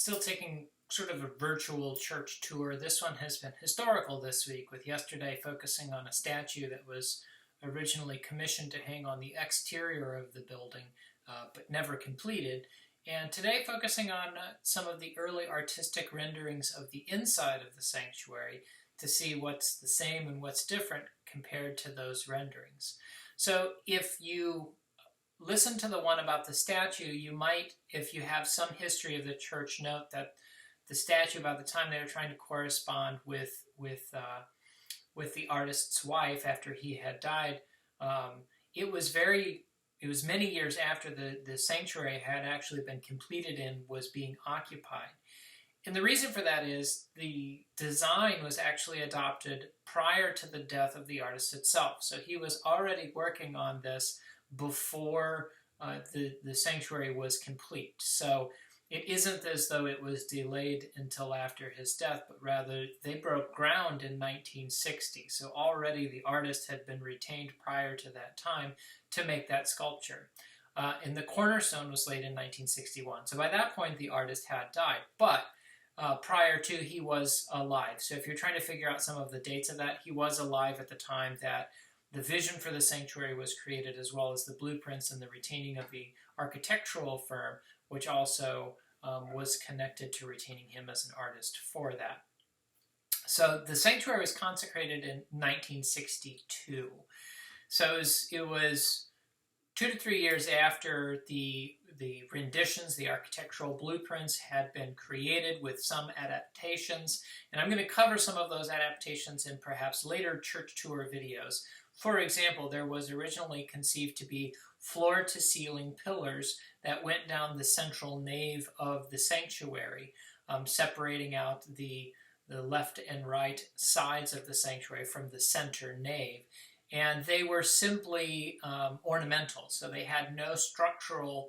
still taking sort of a virtual church tour. This one has been historical this week, with yesterday focusing on a statue that was originally commissioned to hang on the exterior of the building, but never completed. And today focusing on some of the early artistic renderings of the inside of the sanctuary to see what's the same and what's different compared to those renderings. So if you listen to the one about the statue, you might, if you have some history of the church, note that the statue, by the time they were trying to correspond with the artist's wife after he had died, it was many years after the sanctuary had actually been completed and was being occupied. And the reason for that is the design was actually adopted prior to the death of the artist itself. So he was already working on this before the sanctuary was complete. So it isn't as though it was delayed until after his death, but rather they broke ground in 1960. So already the artist had been retained prior to that time to make that sculpture. And the cornerstone was laid in 1961. So by that point, the artist had died. But prior to, he was alive. So if you're trying to figure out some of the dates of that, he was alive at the time that the vision for the sanctuary was created, as well as the blueprints and the retaining of the architectural firm, which also was connected to retaining him as an artist for that. So the sanctuary was consecrated in 1962. So it was 2 to 3 years after the renditions, the architectural blueprints had been created with some adaptations. And I'm going to cover some of those adaptations in perhaps later church tour videos. For example, there was originally conceived to be floor-to-ceiling pillars that went down the central nave of the sanctuary, separating out the left and right sides of the sanctuary from the center nave. And they were simply ornamental, so they had no structural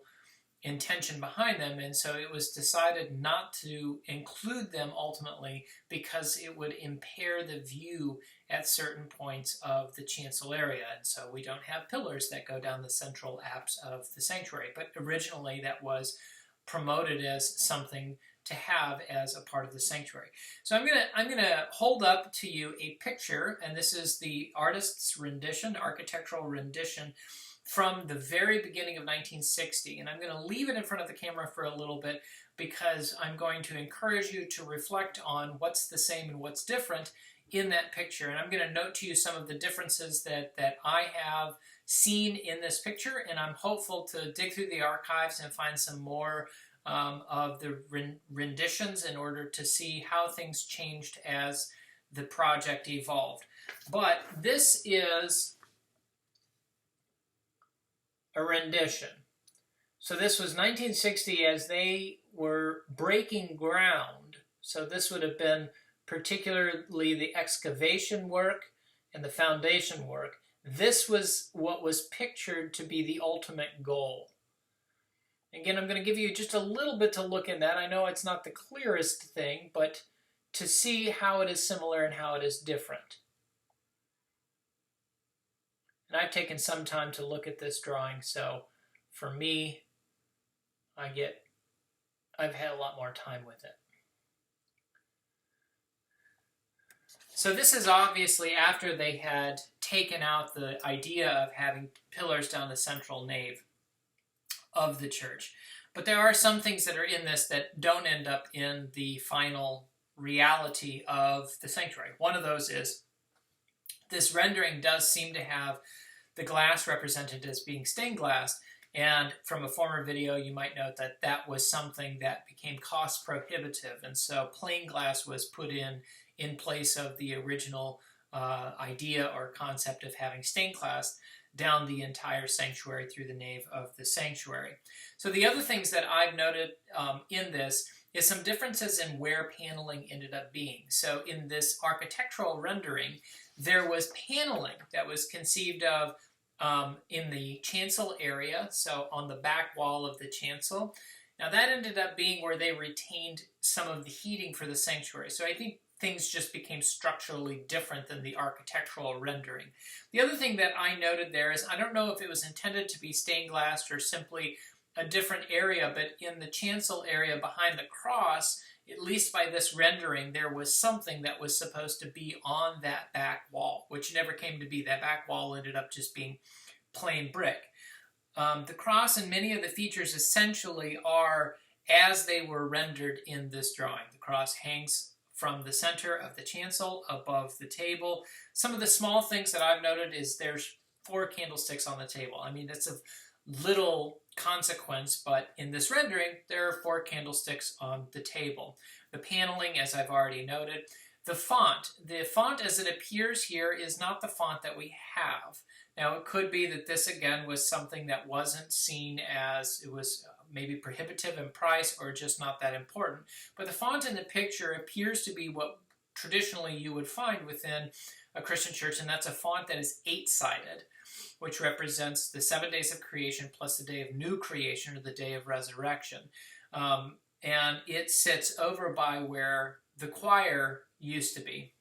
intention behind them, and so it was decided not to include them ultimately because it would impair the view at certain points of the chancel area. And so we don't have pillars that go down the central apse of the sanctuary, but originally that was promoted as something to have as a part of the sanctuary. So I'm gonna hold up to you a picture, and this is the artist's rendition, architectural rendition from the very beginning of 1960. And I'm going to leave it in front of the camera for a little bit because I'm going to encourage you to reflect on what's the same and what's different in that picture. And I'm going to note to you some of the differences that I have seen in this picture, and I'm hopeful to dig through the archives and find some more of the renditions in order to see how things changed as the project evolved. But this is a rendition. So this was 1960 as they were breaking ground. So this would have been particularly the excavation work and the foundation work. This was what was pictured to be the ultimate goal. Again, I'm going to give you just a little bit to look in that. I know it's not the clearest thing, but to see how it is similar and how it is different. And I've taken some time to look at this drawing, so for me, I've had a lot more time with it. So this is obviously after they had taken out the idea of having pillars down the central nave of the church. But there are some things that are in this that don't end up in the final reality of the sanctuary. One of those is this rendering does seem to have the glass represented as being stained glass, and from a former video you might note that that was something that became cost prohibitive, and so plain glass was put in place of the original idea or concept of having stained glass down the entire sanctuary through the nave of the sanctuary. So the other things that I've noted in this is some differences in where paneling ended up being. So in this architectural rendering, there was paneling that was conceived of in the chancel area, so on the back wall of the chancel. Now that ended up being where they retained some of the heating for the sanctuary. So I think things just became structurally different than the architectural rendering. The other thing that I noted there is, I don't know if it was intended to be stained glass or simply a different area, but in the chancel area behind the cross, at least by this rendering, there was something that was supposed to be on that back wall, which never came to be. That back wall ended up just being plain brick. The cross and many of the features essentially are as they were rendered in this drawing. The cross hangs from the center of the chancel above the table. Some of the small things that I've noted is there's 4 candlesticks on the table. I mean, it's of little consequence, but in this rendering, there are 4 candlesticks on the table. The paneling, as I've already noted. The font as it appears here is not the font that we have. Now, it could be that this, again, was something that wasn't seen as, it was maybe prohibitive in price or just not that important. But the font in the picture appears to be what traditionally you would find within a Christian church, and that's a font that is 8-sided, which represents the 7 days of creation plus the day of new creation, or the day of resurrection. And it sits over by where the choir used to be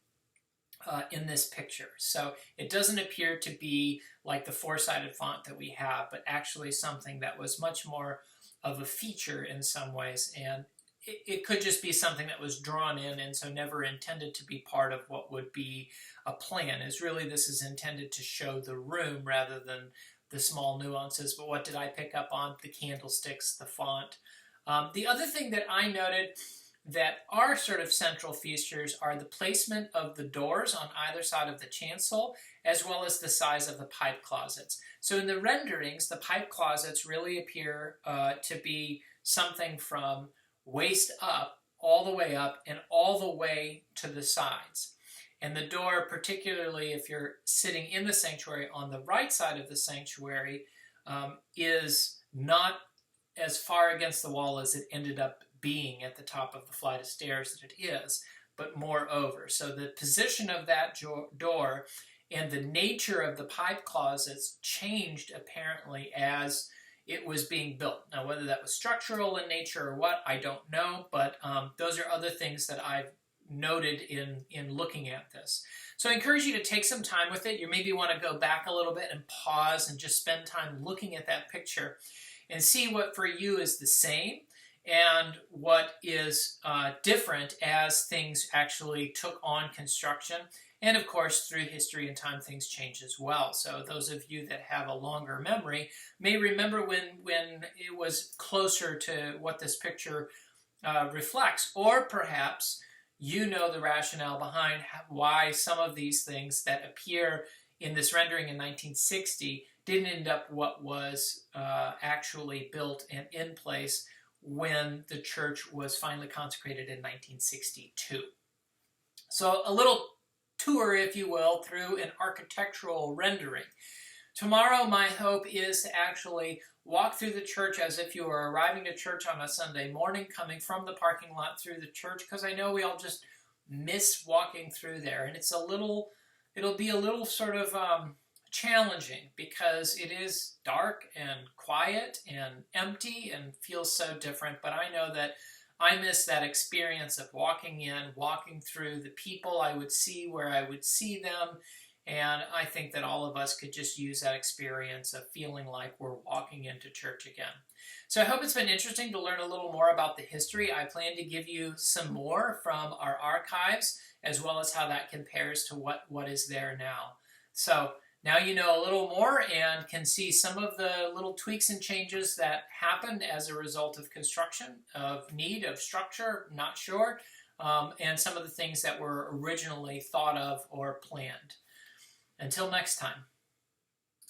in this picture. So it doesn't appear to be like the 4-sided font that we have, but actually something that was much more of a feature in some ways, and it could just be something that was drawn in and so never intended to be part of what would be a plan. Is really, this is intended to show the room rather than the small nuances. But what did I pick up on? The candlesticks, the font. The other thing that I noted that are sort of central features are the placement of the doors on either side of the chancel, as well as the size of the pipe closets. So in the renderings, the pipe closets really appear to be something from waist up, all the way up, and all the way to the sides. And the door, particularly if you're sitting in the sanctuary on the right side of the sanctuary, is not as far against the wall as it ended up being at the top of the flight of stairs that it is, but more over. So the position of that door and the nature of the pipe closets changed apparently as it was being built. Now, whether that was structural in nature or what, I don't know, but those are other things that I've noted in looking at this. So I encourage you to take some time with it. You maybe want to go back a little bit and pause and just spend time looking at that picture and see what for you is the same and what is different as things actually took on construction. And of course, through history and time, things change as well. So those of you that have a longer memory may remember when it was closer to what this picture reflects. Or perhaps you know the rationale behind why some of these things that appear in this rendering in 1960 didn't end up what was actually built and in place when the church was finally consecrated in 1962. So a little tour, if you will, through an architectural rendering. Tomorrow, my hope is to actually walk through the church as if you were arriving to church on a Sunday morning, coming from the parking lot through the church, because I know we all just miss walking through there. And it'll be a little sort of challenging because it is dark and quiet and empty and feels so different. But I know that I miss that experience of walking in, walking through the people I would see where I would see them. And I think that all of us could just use that experience of feeling like we're walking into church again. So I hope it's been interesting to learn a little more about the history. I plan to give you some more from our archives, as well as how that compares to what is there now. So now you know a little more and can see some of the little tweaks and changes that happened as a result of construction, of need, of structure, not sure, and some of the things that were originally thought of or planned. Until next time.